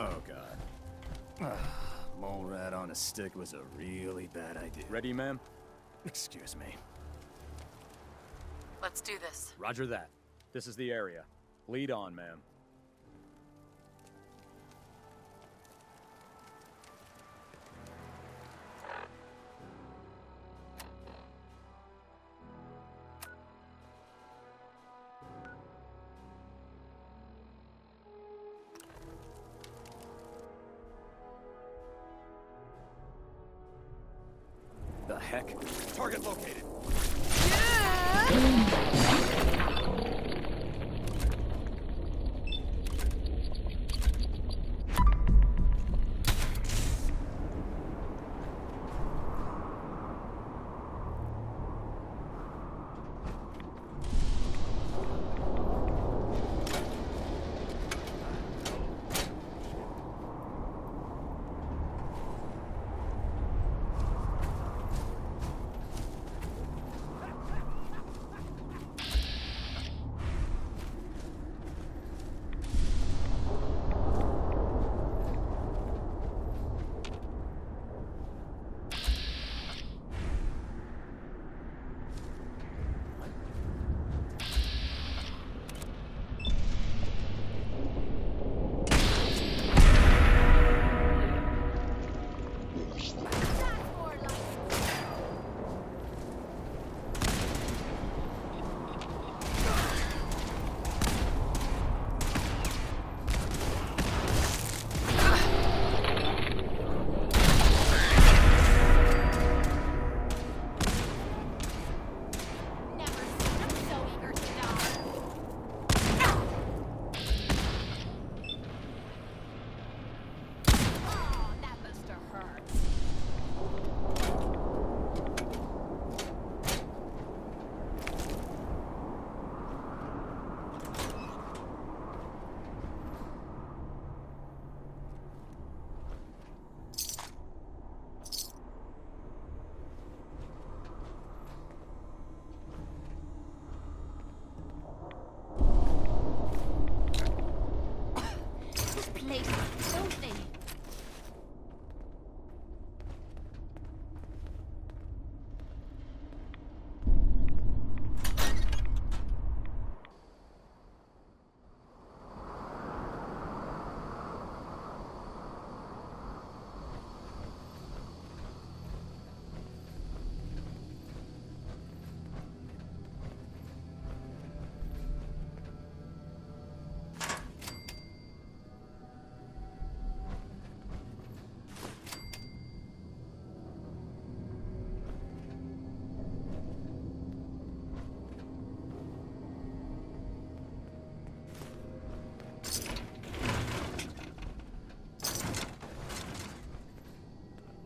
Oh, God. Mole rat on a stick was a really bad idea. Ready, ma'am? Excuse me. Let's do this. Roger that. This is the area. Lead on, ma'am. The heck? Target located.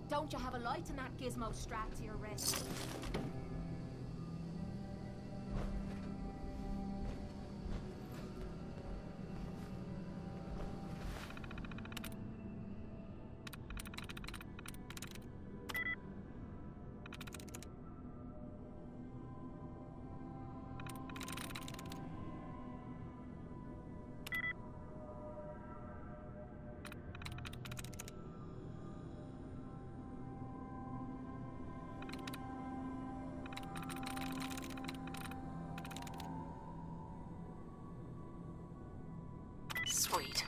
Don't you have a light in that gizmo strapped to your wrist? Sweet.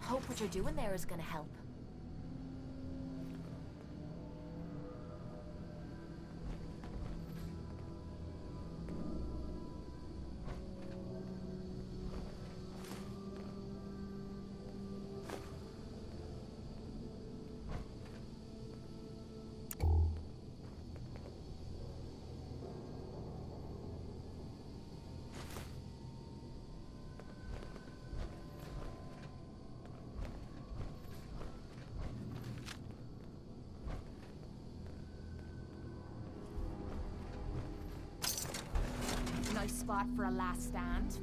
Hope what you're doing there is gonna help. Nice spot for a last stand.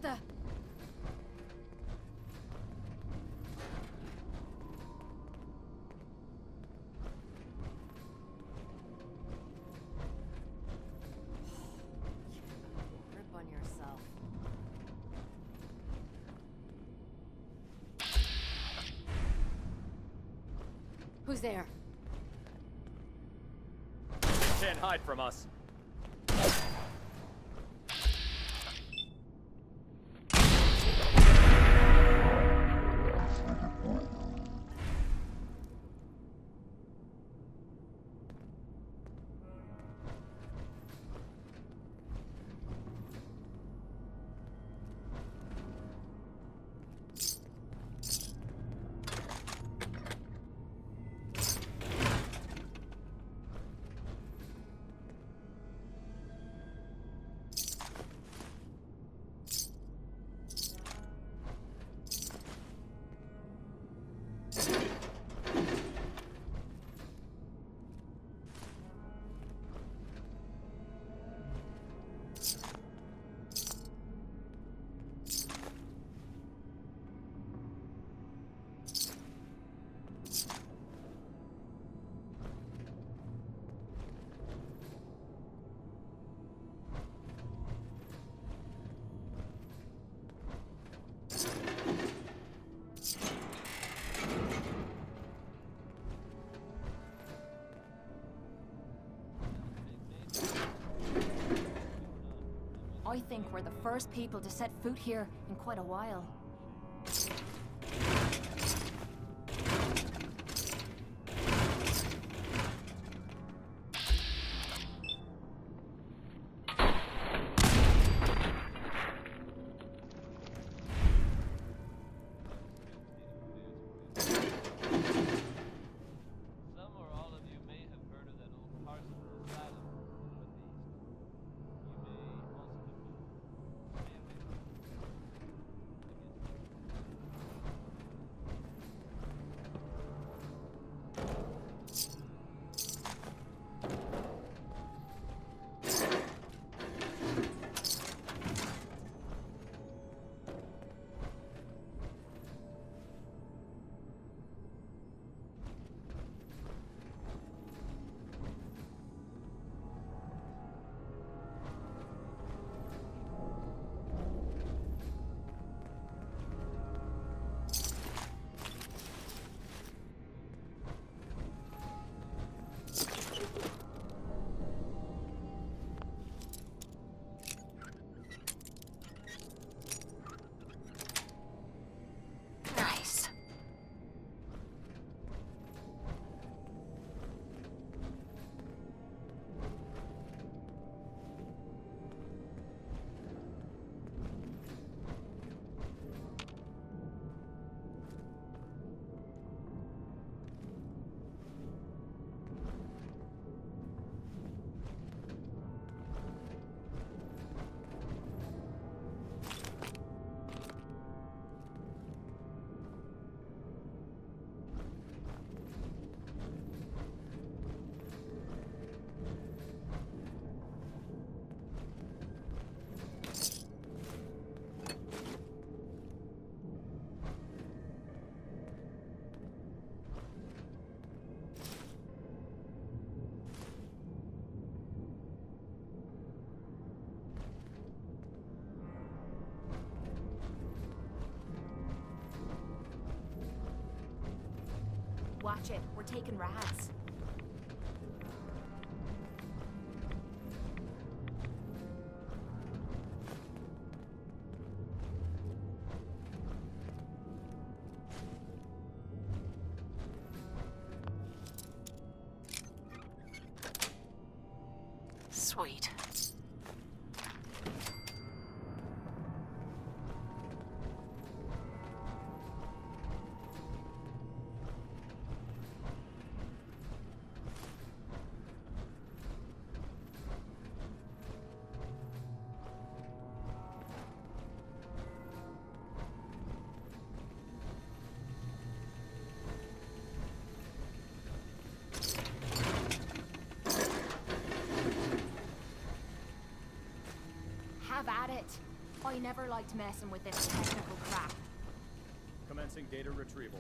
What the? Grip on yourself. Who's there? Can't hide from us. I think we're the first people to set foot here in quite a while. Some or all of you may have heard of that old Parsons asylum in the Northeast. You may also have been stay away from Nice. Watch it, we're taking rats. Sweet. Have at it. I never liked messing with this technical crap. Commencing data retrieval.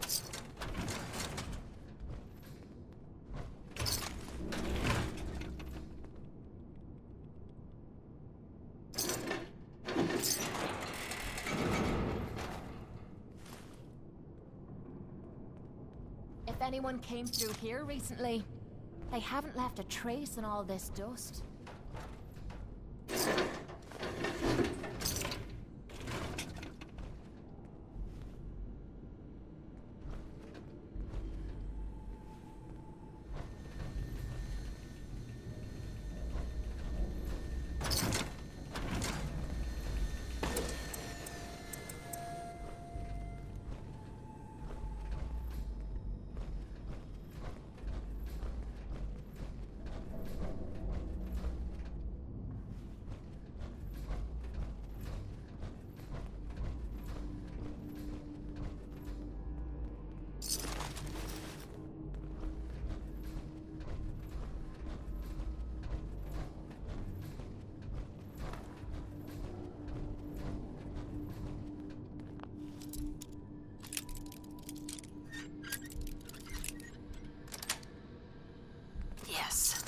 If anyone came through here recently, they haven't left a trace in all this dust. Yes.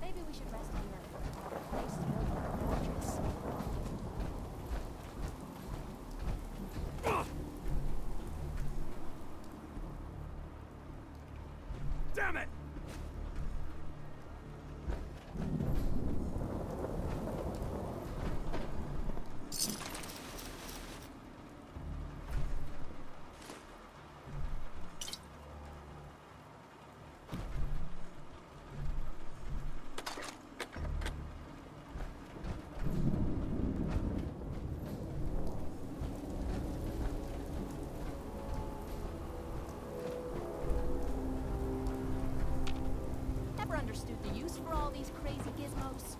Maybe we should rest here. The place is built like a fortress. Damn it! Never understood the use for all these crazy gizmos.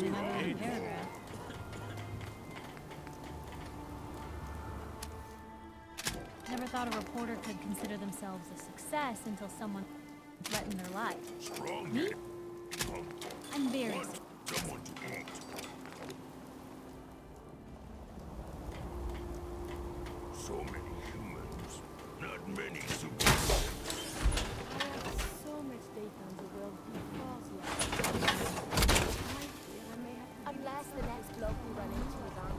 in my own paragraph. Never thought a reporter could consider themselves a success until someone threatened their life. Me? I'm very successful. So many humans, not many superheroes. I have so much data on the world because of I may have to Unless the next bloke we run into is on.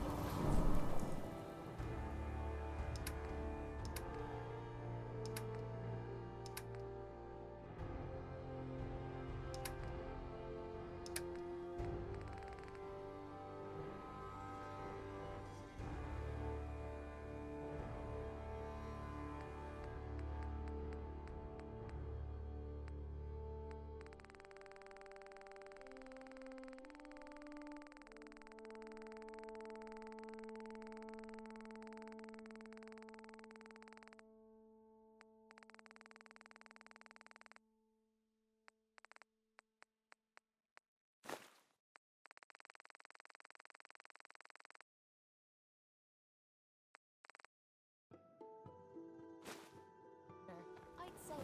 I'd say.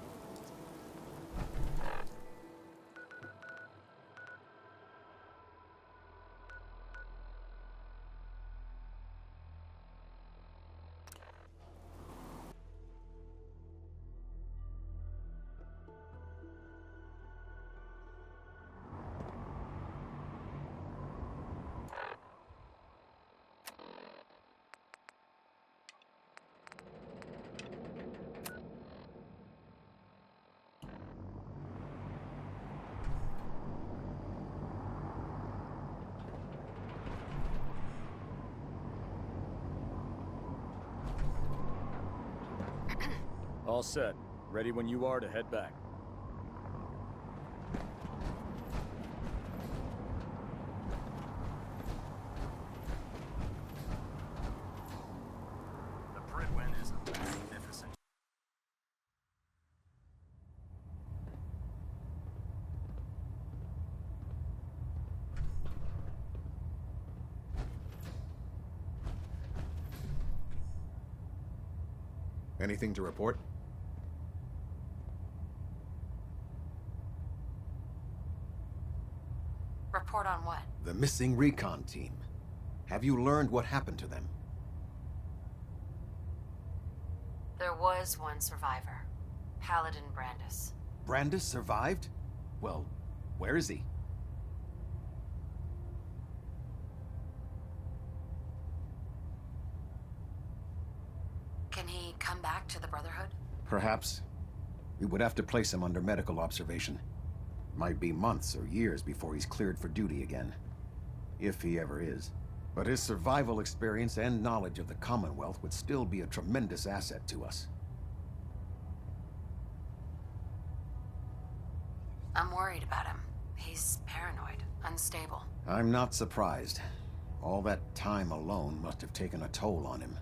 All set. Ready when you are to head back. The Bridwin is magnificent. Anything to report? Report on what? The missing recon team. Have you learned what happened to them? There was one survivor. Paladin Brandis. Brandis survived? Well, where is he? Can he come back to the Brotherhood? Perhaps. We would have to place him under medical observation. Might be months or years before he's cleared for duty again. If he ever is. But his survival experience and knowledge of the Commonwealth would still be a tremendous asset to us. I'm worried about him. He's paranoid, unstable. I'm not surprised. All that time alone must have taken a toll on him.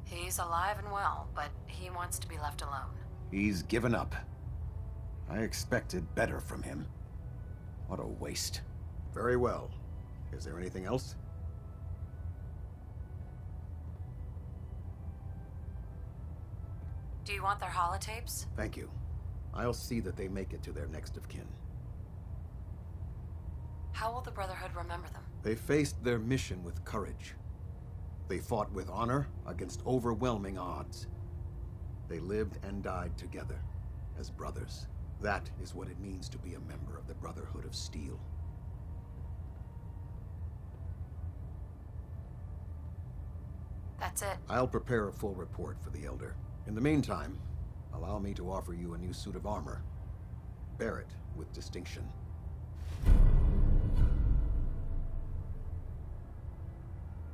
He's alive and well, but he wants to be left alone. He's given up. I expected better from him. What a waste. Very well. Is there anything else? Do you want their holotapes? Thank you. I'll see that they make it to their next of kin. How will the Brotherhood remember them? They faced their mission with courage. They fought with honor against overwhelming odds. They lived and died together, as brothers. That is what it means to be a member of the Brotherhood of Steel. That's it. I'll prepare a full report for the Elder. In the meantime, allow me to offer you a new suit of armor. Bear it with distinction.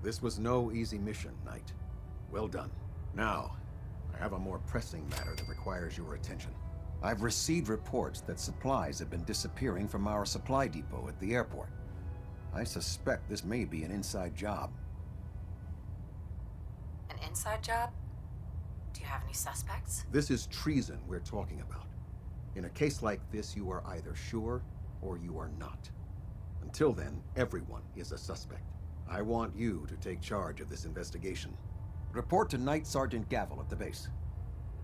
This was no easy mission, Knight. Well done. Now, I have a more pressing matter that requires your attention. I've received reports that supplies have been disappearing from our supply depot at the airport. I suspect this may be an inside job. An inside job? Do you have any suspects? This is treason we're talking about. In a case like this, you are either sure or you are not. Until then, everyone is a suspect. I want you to take charge of this investigation. Report to Night Sergeant Gavel at the base.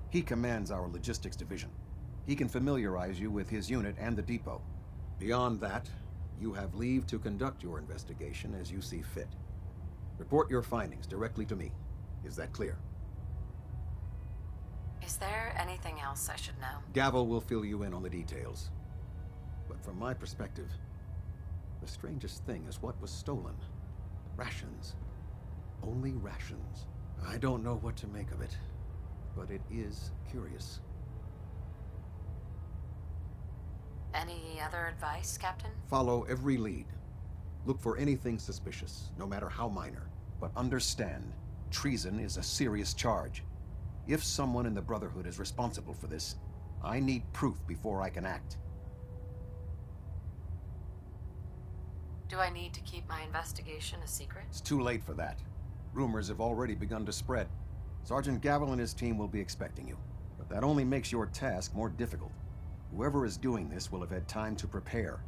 He commands our logistics division. He can familiarize you with his unit and the depot. Beyond that, you have leave to conduct your investigation as you see fit. Report your findings directly to me. Is that clear? Is there anything else I should know? Gavel will fill you in on the details. But from my perspective, the strangest thing is what was stolen. Rations. Only rations. I don't know what to make of it, but it is curious. Any other advice, Captain? Follow every lead. Look for anything suspicious, no matter how minor. But understand, treason is a serious charge. If someone in the Brotherhood is responsible for this, I need proof before I can act. Do I need to keep my investigation a secret? It's too late for that. Rumors have already begun to spread. Sergeant Gavel and his team will be expecting you. But that only makes your task more difficult. Whoever is doing this will have had time to prepare.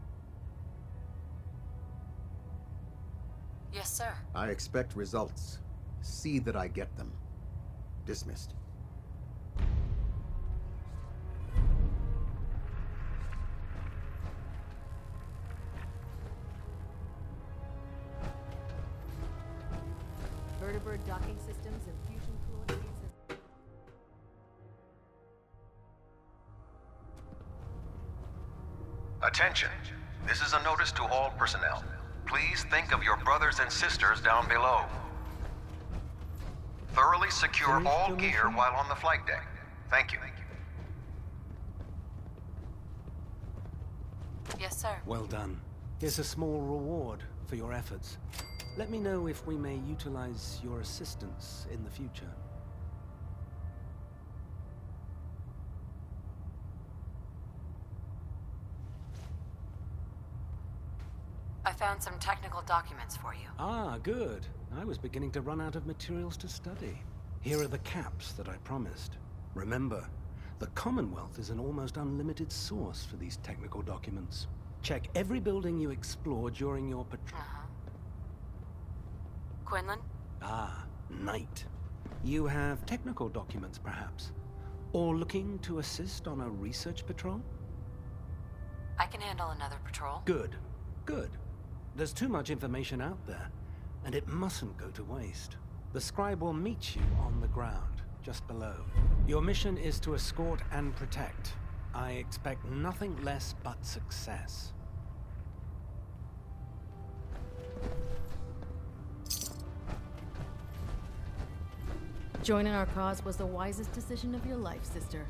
Yes, sir. I expect results. See that I get them. Dismissed. Vertibird docking systems and fusion cooling systems. Attention. This is a notice to all personnel. Please think of your brothers and sisters down below. Thoroughly secure all gear while on the flight deck. Thank you. Yes, sir. Well done. Here's a small reward for your efforts. Let me know if we may utilize your assistance in the future. I found some technical documents for you. Ah, good. I was beginning to run out of materials to study. Here are the caps that I promised. Remember, the Commonwealth is an almost unlimited source for these technical documents. Check every building you explore during your patrol. Quinlan? Ah, Knight. You have technical documents, perhaps? Or looking to assist on a research patrol? I can handle another patrol. Good. Good. There's too much information out there, and it mustn't go to waste. The scribe will meet you on the ground, just below. Your mission is to escort and protect. I expect nothing less but success. Joining our cause was the wisest decision of your life, sister.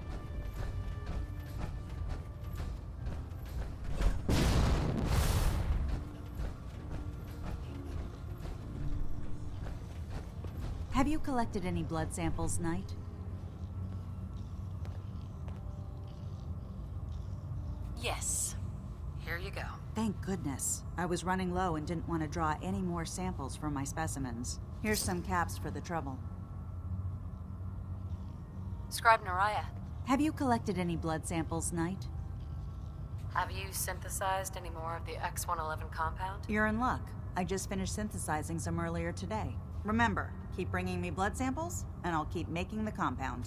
Have you collected any blood samples, Knight? Yes. Here you go. Thank goodness. I was running low and didn't want to draw any more samples from my specimens. Here's some caps for the trouble. Scribe Naraya, Have you collected any blood samples, Knight? have you synthesized any more of the X-111 compound? You're in luck. I just finished synthesizing some earlier today. Remember, keep bringing me blood samples, and I'll keep making the compound.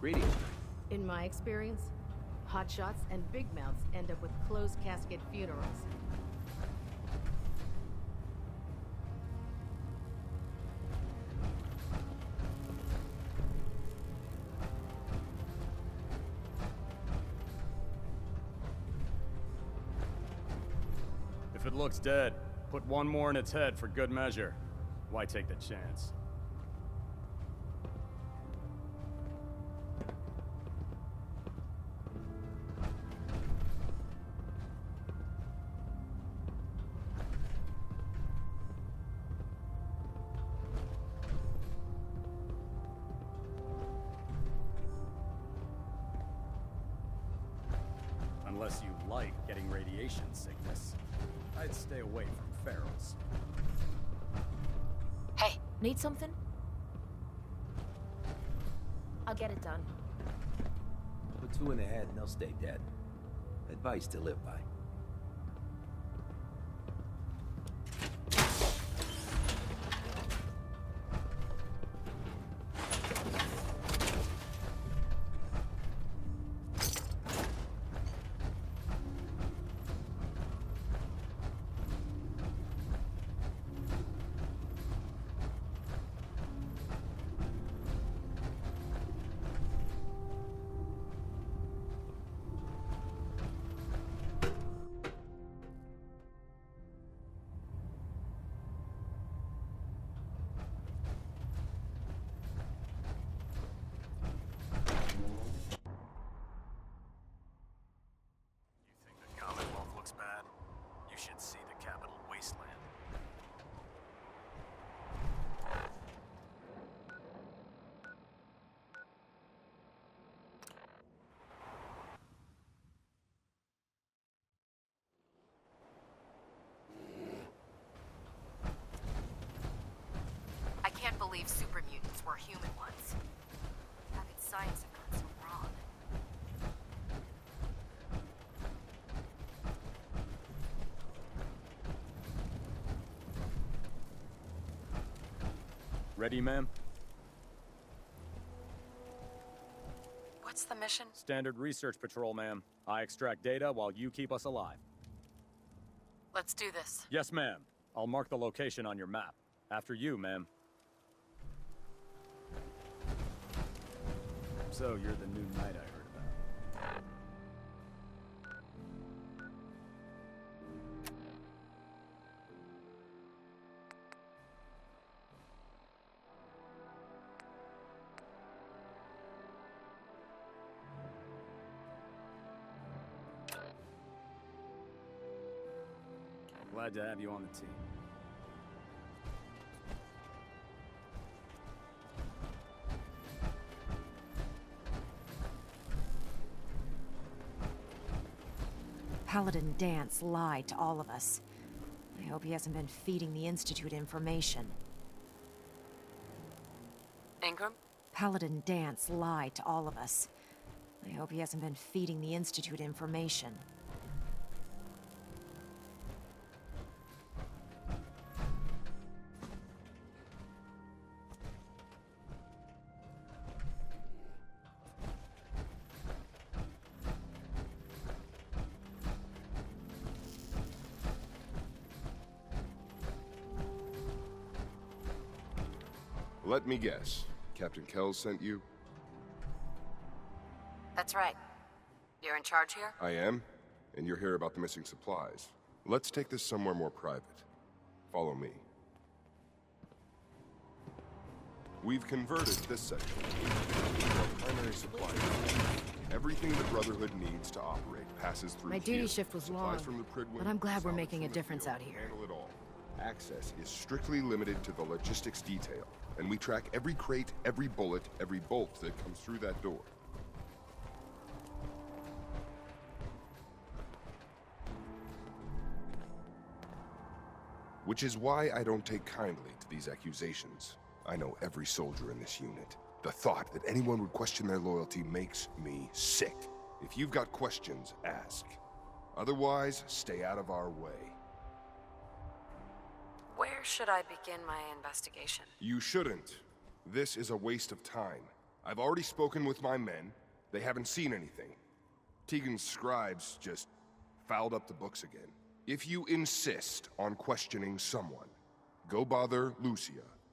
Greetings. In my experience, hotshots and big mouths end up with closed casket funerals. If it looks dead, put one more in its head for good measure. Why take the chance? Unless you like getting radiation sickness, I'd stay away from ferals. Hey, need something? I'll get it done. Put two in the head and they'll stay dead. Advice to live by. I can't believe super mutants were human ones. How could science have gone so wrong? Ready, ma'am? What's the mission? Standard research patrol, ma'am. I extract data while you keep us alive. Let's do this. Yes, ma'am. I'll mark the location on your map. After you, ma'am. So, you're the new knight I heard about. Glad to have you on the team. Paladin Dance lied to all of us. I hope he hasn't been feeding the Institute information. Ingram? Paladin Dance lied to all of us. I hope he hasn't been feeding the Institute information. Let me guess. Captain Kells sent you? That's right. You're in charge here? I am, and you're here about the missing supplies. Let's take this somewhere more private. Follow me. We've converted this section into our primary supply. Everything the Brotherhood needs to operate passes through My here. duty shift was long, but I'm glad we're making a difference out here. Handle it all. Access is strictly limited to the logistics detail, and we track every crate, every bullet, every bolt that comes through that door. Which is why I don't take kindly to these accusations. I know every soldier in this unit. The thought that anyone would question their loyalty makes me sick. If you've got questions, ask. Otherwise, stay out of our way. Where should I begin my investigation? You shouldn't. This is a waste of time. I've already spoken with my men. They haven't seen anything. Tegan's scribes just fouled up the books again. If you insist on questioning someone, go bother Lucia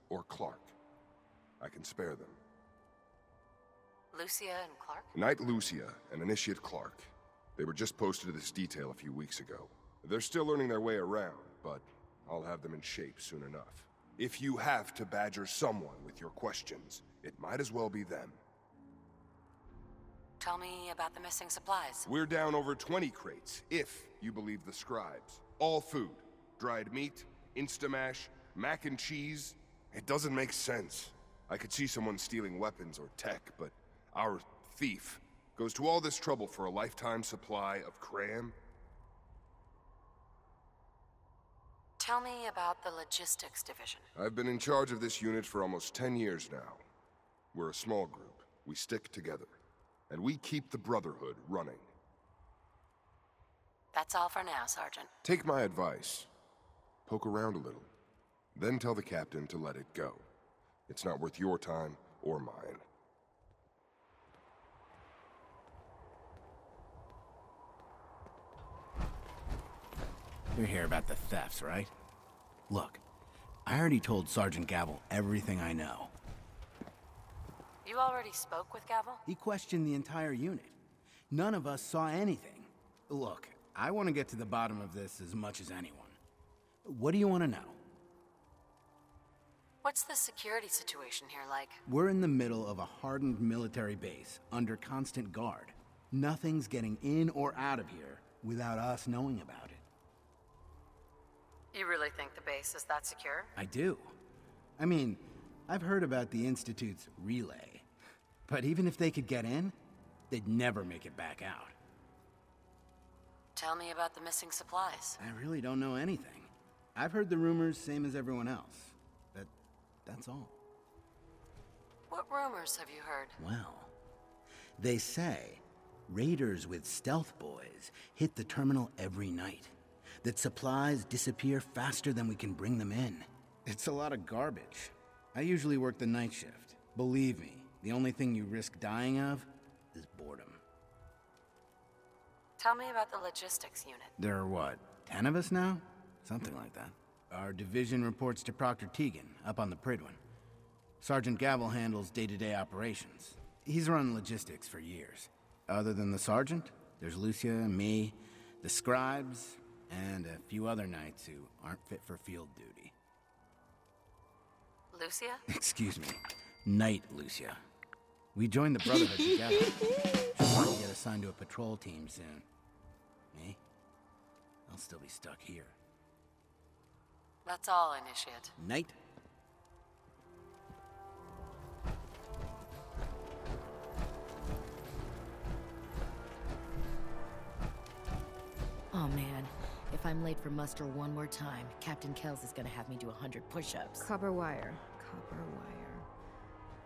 or Clark. I can spare them. Lucia and Clark? Knight Lucia and Initiate Clark. They were just posted to this detail a few weeks ago. They're still learning their way around, but I'll have them in shape soon enough. If you have to badger someone with your questions, it might as well be them. Tell me about the missing supplies. We're down over 20 crates, if you believe the scribes. All food. Dried meat, Instamash, mac and cheese. It doesn't make sense. I could see someone stealing weapons or tech, but our thief goes to all this trouble for a lifetime supply of cram. Tell me about the logistics division. I've been in charge of this unit for almost 10 years now. We're a small group. We stick together, and we keep the Brotherhood running. That's all for now, Sergeant. Take my advice. Poke around a little. Then tell the captain to let it go. It's not worth your time or mine. You're here about the thefts, right? Look, I already told Sergeant Gavel everything I know. You already spoke with Gavel? He questioned the entire unit. None of us saw anything. Look, I want to get to the bottom of this as much as anyone. What do you want to know? What's the security situation here like? We're in the middle of a hardened military base, under constant guard. Nothing's getting in or out of here without us knowing about it. You really think the base is that secure? I do. I mean, I've heard about the Institute's relay. But even if they could get in, they'd never make it back out. Tell me about the missing supplies. I really don't know anything. I've heard the rumors, same as everyone else. But that's all. What rumors have you heard? Well, they say raiders with stealth boys hit the terminal every night. That supplies disappear faster than we can bring them in. It's a lot of garbage. I usually work the night shift. Believe me, the only thing you risk dying of is boredom. Tell me about the logistics unit. There are what, 10 of us now? Something like that. Our division reports to Proctor Teagan, up on the Pridwin. Sergeant Gavel handles day-to-day operations. He's run logistics for years. Other than the sergeant, there's Lucia, me, the scribes, and a few other knights who aren't fit for field duty. Lucia? Excuse me. Knight Lucia. We joined the Brotherhood together. Just want to get assigned to a patrol team soon. Me? I'll still be stuck here. That's all, Initiate. Knight? Oh man, if I'm late for muster one more time, Captain Kells is gonna have me do 100 push-ups. Copper wire. Copper wire.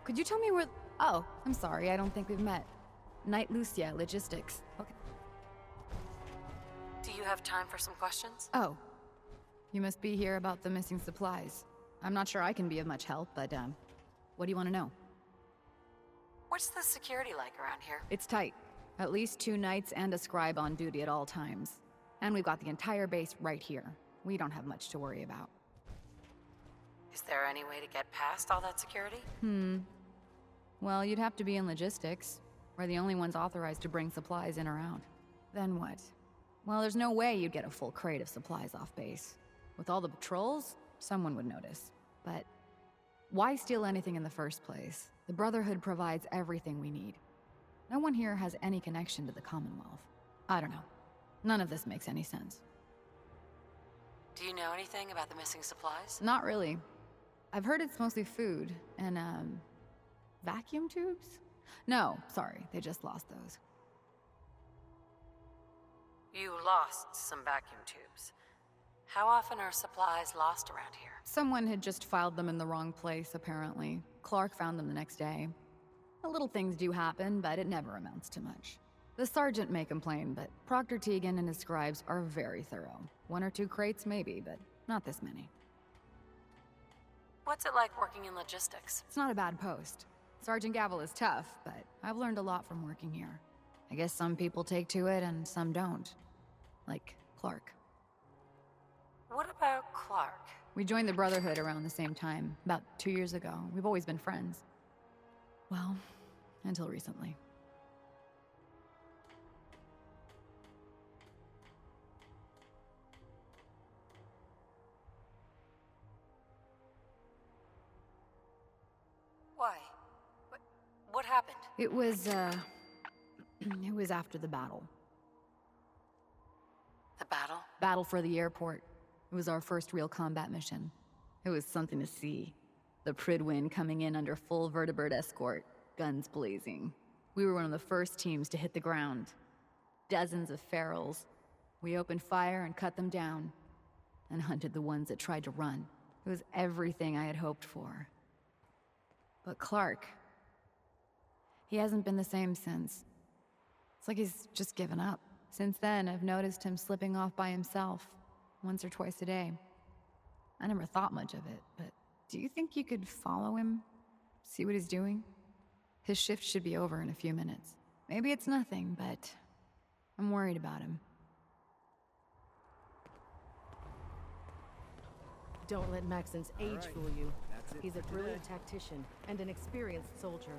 Could you tell me where... Oh, I'm sorry, I don't think we've met. Knight Lucia, logistics. Okay. Do you have time for some questions? Oh. You must be here about the missing supplies. I'm not sure I can be of much help, but, what do you want to know? What's the security like around here? It's tight. At least 2 knights and a scribe on duty at all times. And we've got the entire base right here. We don't have much to worry about. Is there any way to get past all that security? Well, you'd have to be in logistics. We're the only ones authorized to bring supplies in or out. Then what? Well, there's no way you'd get a full crate of supplies off base. With all the patrols, someone would notice. But why steal anything in the first place? The Brotherhood provides everything we need. No one here has any connection to the Commonwealth. I don't know. None of this makes any sense. Do you know anything about the missing supplies? Not really. I've heard it's mostly food and, vacuum tubes? No, sorry, they just lost those. You lost some vacuum tubes. How often are supplies lost around here? Someone had just filed them in the wrong place, apparently. Clark found them the next day. The little things do happen, but it never amounts to much. The sergeant may complain, but Proctor Teagan and his scribes are very thorough. 1 or 2 crates, maybe, but not this many. What's it like working in logistics? It's not a bad post. Sergeant Gavel is tough, but I've learned a lot from working here. I guess some people take to it and some don't. Like Clark. What about Clark? We joined the Brotherhood around the same time, about 2 years ago. We've always been friends. Well, until recently. Why? What happened? It was after the battle. The battle? Battle for the airport. It was our first real combat mission. It was something to see. The Pridwin coming in under full vertibird escort, guns blazing. We were one of the first teams to hit the ground. Dozens of ferals. We opened fire and cut them down, and hunted the ones that tried to run. It was everything I had hoped for. But Clark... He hasn't been the same since. It's like he's just given up. Since then, I've noticed him slipping off by himself, once or twice a day. I never thought much of it, but do you think you could follow him? See what he's doing? His shift should be over in a few minutes. Maybe it's nothing, but I'm worried about him. Don't let Maxon's age fool you. He's a brilliant tactician and an experienced soldier.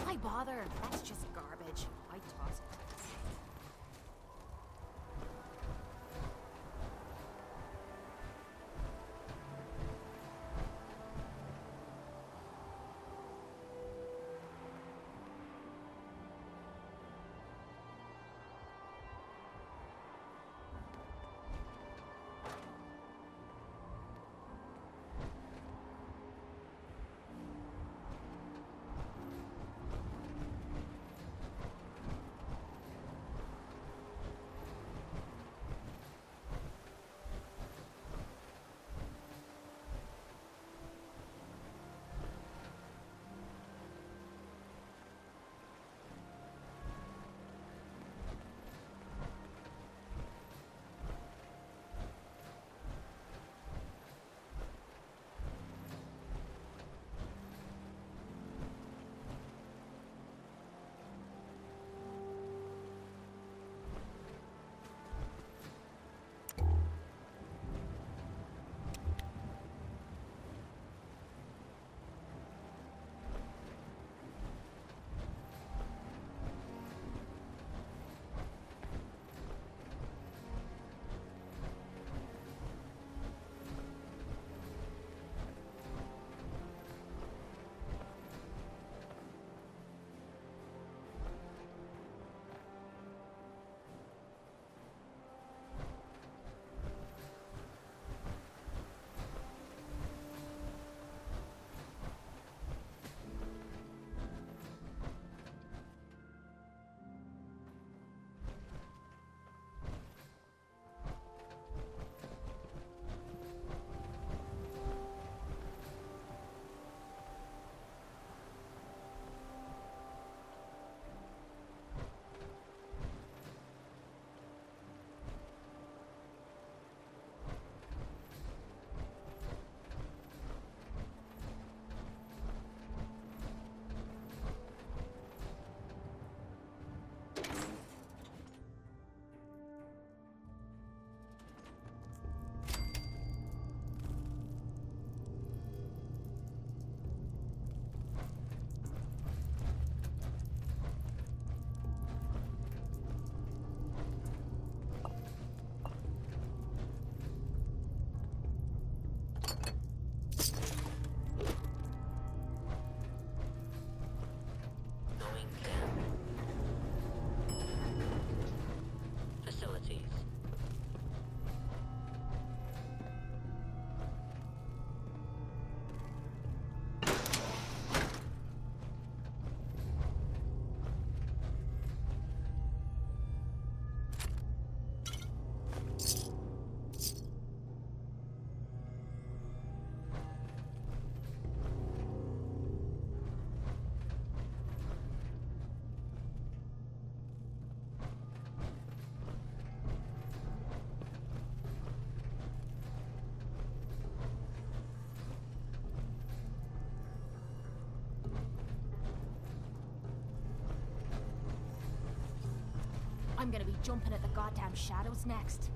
Why bother? That's just garbage. I toss it. I'm gonna be jumping at the goddamn shadows next.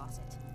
faucet.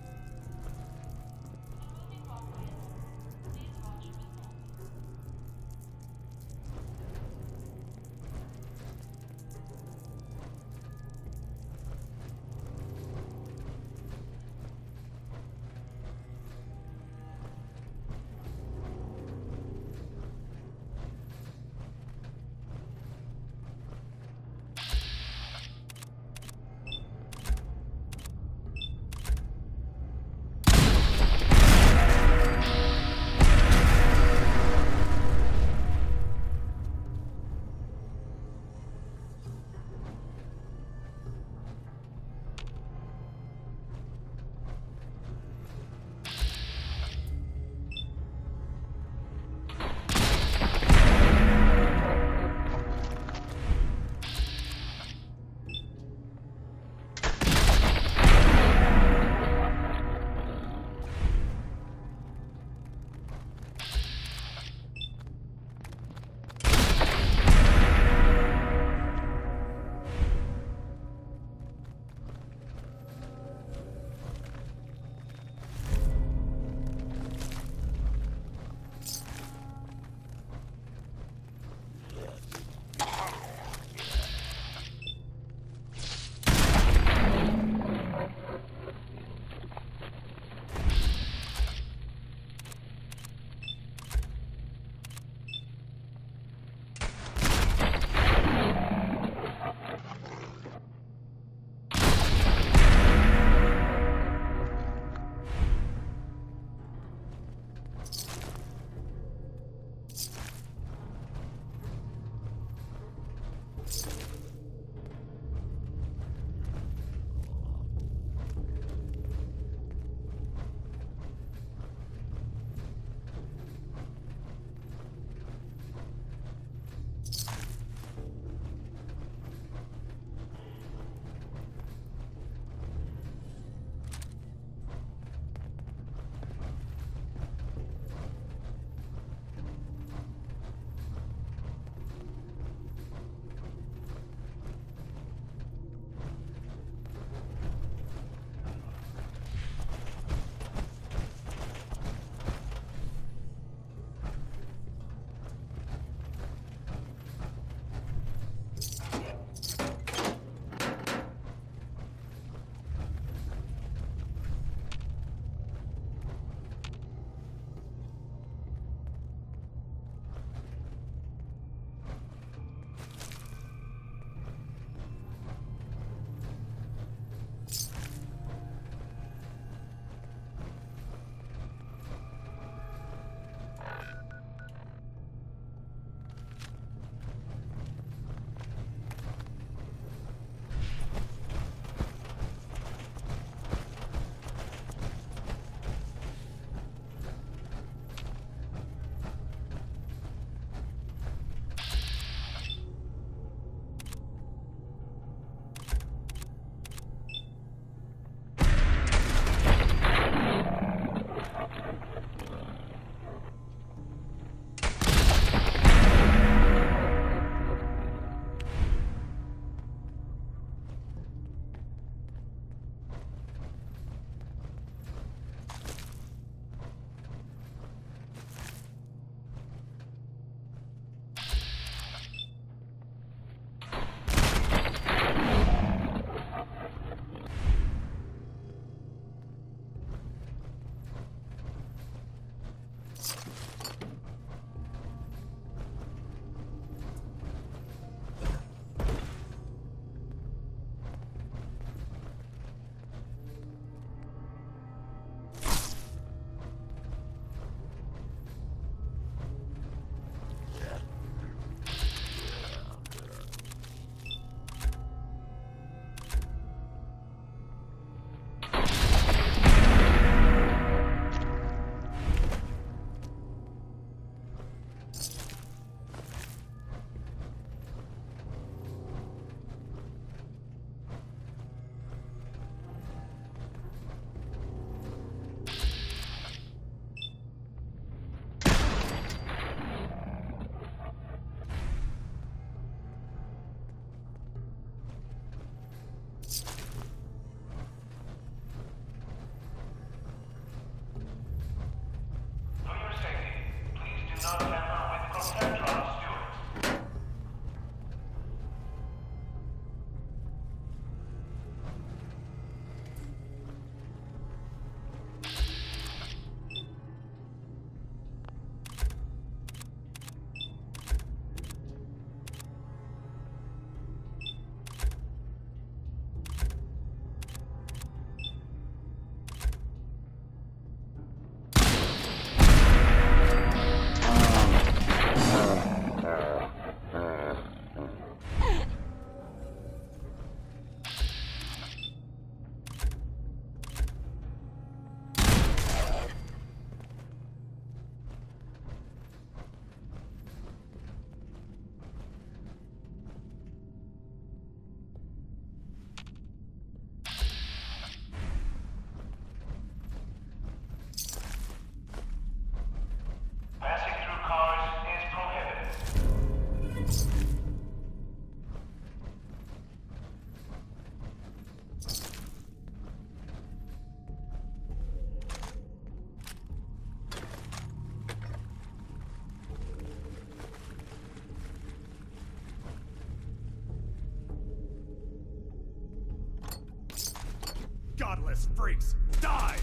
Worthless freaks! Die!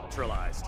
Neutralized.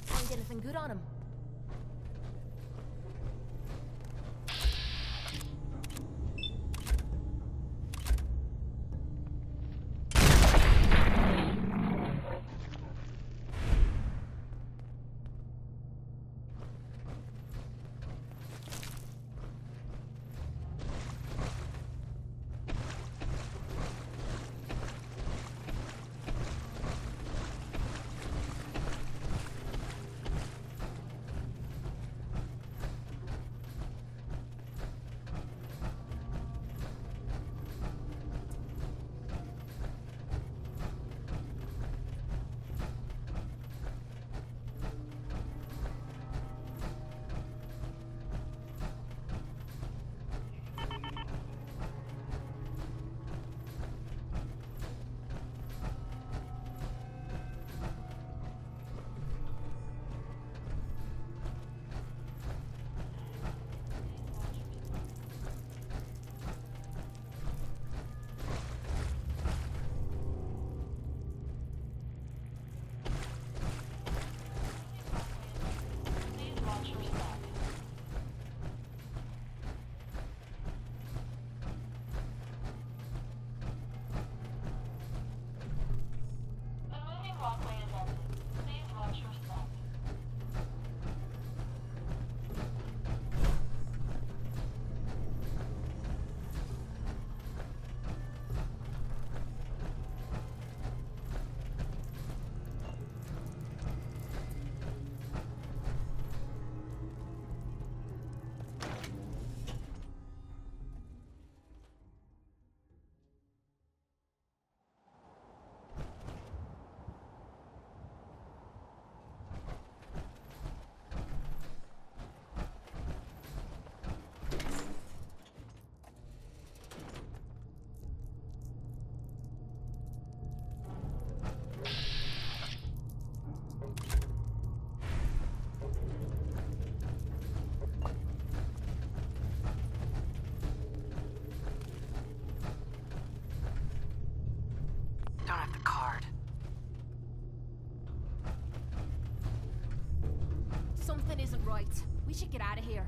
Find anything good on him? Don't have the card. Something isn't right. We should get out of here.